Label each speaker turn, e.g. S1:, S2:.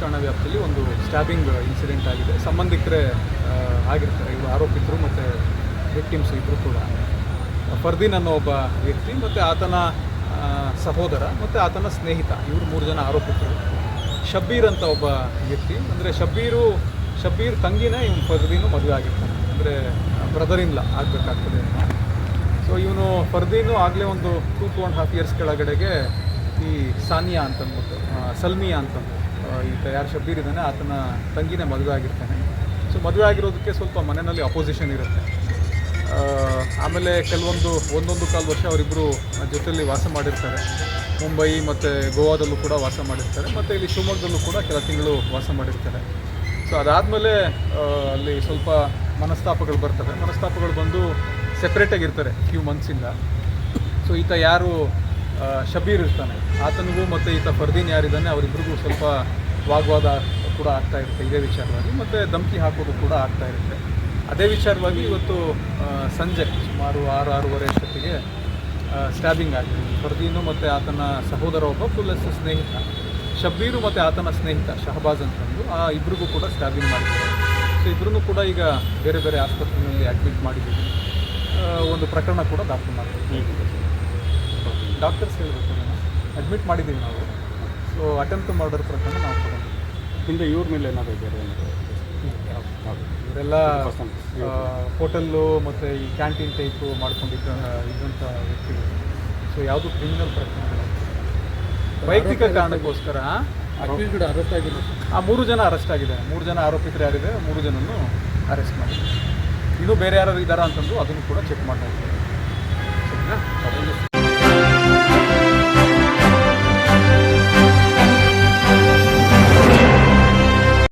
S1: ಠಾಣಾ ವ್ಯಾಪ್ತಿಯಲ್ಲಿ ಒಂದು ಸ್ಟ್ಯಾಬಿಂಗ್ ಇನ್ಸಿಡೆಂಟ್ ಆಗಿದೆ. ಸಂಬಂಧಿಕರೇ ಆಗಿರ್ತಾರೆ ಇವರು ಆರೋಪಿತರು ಮತ್ತು ವಿಕ್ಟಿಮ್ಸ್ ಇಬ್ಬರು ಕೂಡ. ಫರ್ದೀನ್ ಅನ್ನೋ ಒಬ್ಬ ವ್ಯಕ್ತಿ ಮತ್ತು ಆತನ ಸಹೋದರ ಮತ್ತು ಆತನ ಸ್ನೇಹಿತ, ಇವರು 3 ಜನ ಆರೋಪಿತರು. ಶಬ್ಬೀರ್ ಅಂತ ಒಬ್ಬ ವ್ಯಕ್ತಿ, ಅಂದರೆ ಶಬ್ಬೀರ್ ತಂಗಿನೇ ಇವನು ಫರ್ದೀನು ಮದುವೆ ಆಗಿರ್ತಾನೆ, ಅಂದರೆ ಬ್ರದರ್ ಇನ್ ಲಾ ಆಗಬೇಕಾಗ್ತದೆ. ಸೊ ಇವನು ಫರ್ದೀನು ಆಗಲೇ ಒಂದು 2.5 ಇಯರ್ಸ್ ಕೆಳಗಡೆಗೆ ಈ ಸಾನಿಯಾ ಅಂತಂದ್ಬಿಟ್ಟು ಸಲ್ಮಿಯಾ ಅಂತಂದು ಈತ ಯಾರು ಶಬ್ಬೀರ್ ಇದ್ದಾನೆ ಆತನ ತಂಗಿನೇ ಮದುವೆ ಆಗಿರ್ತಾನೆ. ಸೊ ಮದುವೆ ಆಗಿರೋದಕ್ಕೆ ಸ್ವಲ್ಪ ಮನೆಯಲ್ಲಿ ಅಪೋಸಿಷನ್ ಇರುತ್ತೆ. ಆಮೇಲೆ ಒಂದೊಂದು ಕಾಲು ವರ್ಷ ಅವರಿಬ್ಬರು ಜೊತೆಯಲ್ಲಿ ವಾಸ ಮಾಡಿರ್ತಾರೆ. ಮುಂಬೈ ಮತ್ತು ಗೋವಾದಲ್ಲೂ ಕೂಡ ವಾಸ ಮಾಡಿರ್ತಾರೆ, ಮತ್ತು ಇಲ್ಲಿ ಶಿವಮೊಗ್ಗದಲ್ಲೂ ಕೂಡ ಕೆಲ ತಿಂಗಳು ವಾಸ ಮಾಡಿರ್ತಾರೆ. ಸೊ ಅದಾದಮೇಲೆ ಅಲ್ಲಿ ಸ್ವಲ್ಪ ಮನಸ್ತಾಪಗಳು ಬರ್ತವೆ. ಮನಸ್ತಾಪಗಳು ಬಂದು ಸೆಪ್ರೇಟಾಗಿರ್ತಾರೆ ಫ್ಯೂ ಮಂತ್ಸಿಂದ. ಸೊ ಈತ ಯಾರು ಶಬ್ಬೀರ್ ಇರ್ತಾನೆ ಆತನಿಗೂ ಮತ್ತು ಈತ ಫರ್ದೀನ್ ಯಾರಿದ್ದಾನೆ ಅವರಿಬ್ಬರಿಗೂ ಸ್ವಲ್ಪ ವಾಗ್ವಾದ ಕೂಡ ಆಗ್ತಾ ಇರುತ್ತೆ ಇದೇ ವಿಚಾರವಾಗಿ, ಮತ್ತು ಧಮಕಿ ಹಾಕೋದು ಕೂಡ ಆಗ್ತಾ ಇರುತ್ತೆ. ಅದೇ ವಿಚಾರವಾಗಿ ಇವತ್ತು ಸಂಜೆ ಸುಮಾರು 6-6:30 ಅಷ್ಟೊತ್ತಿಗೆ ಸ್ಟ್ಯಾಬಿಂಗ್ ಆಗಿದೆ. ಫರ್ದೀನು ಮತ್ತು ಆತನ ಸಹೋದರ ಒಬ್ಬ ಫುಲ್ ಸ್ನೇಹಿತ, ಶಬ್ಬೀರು ಮತ್ತು ಆತನ ಸ್ನೇಹಿತ ಶಹಬಾಜ್ ಅಂತಂದು ಆ ಇಬ್ಬರಿಗೂ ಕೂಡ ಸ್ಟ್ಯಾಬಿಂಗ್ ಮಾಡಿದ್ದಾರೆ. ಸೊ ಇಬ್ಬರೂ ಕೂಡ ಈಗ ಬೇರೆ ಬೇರೆ ಆಸ್ಪತ್ರೆಯಲ್ಲಿ ಅಡ್ಮಿಟ್ ಮಾಡಿದ್ದೀವಿ. ಒಂದು ಪ್ರಕರಣ ಕೂಡ ದಾಖಲು ಮಾಡಿದ್ದೀವಿ. ಡಾಕ್ಟರ್ಸ್ ಹೇಳಬೇಕು, ಅಡ್ಮಿಟ್ ಮಾಡಿದ್ದೀವಿ ನಾವು. ಸೊ ಅಟೆಂಪ್ಟ್ ಮರ್ಡರ್ ಪ್ರಕರಣ ನಾವು ತಗೊಂಡಿದ್ದೀವಿ.
S2: ಹಿಂದೆ ಇವ್ರ ಮೇಲೆ ಏನಾದರೂ ಬೇರೆ
S1: ಇವರೆಲ್ಲ ಹೋಟೆಲ್ಲು ಮತ್ತು ಈ ಕ್ಯಾಂಟೀನ್ ಟೈಪು ಇದ್ದಂಥ ವ್ಯಕ್ತಿಗಳು. ಸೊ ಯಾವುದು ಕ್ರಿಮಿನಲ್ ಪ್ರಕರಣಗಳು ವೈಯಕ್ತಿಕ ಕಾರಣಕ್ಕೋಸ್ಕರ
S2: ಅರೆಸ್ಟ್ ಆಗಿದೆ.
S1: 3 ಜನ ಅರೆಸ್ಟ್ ಆಗಿದೆ. 3 ಜನ ಆರೋಪಿತರು ಯಾರಿದೆ 3 ಜನನ್ನು ಅರೆಸ್ಟ್ ಮಾಡಿದ್ದಾರೆ. ಇನ್ನೂ ಬೇರೆ ಯಾರು ಇದ್ದಾರಾ ಅಂತಂದು ಅದನ್ನು ಕೂಡ ಚೆಕ್ ಮಾಡ್ತಾ ಇದ್ದಾರೆ. ಸರಿನಾ?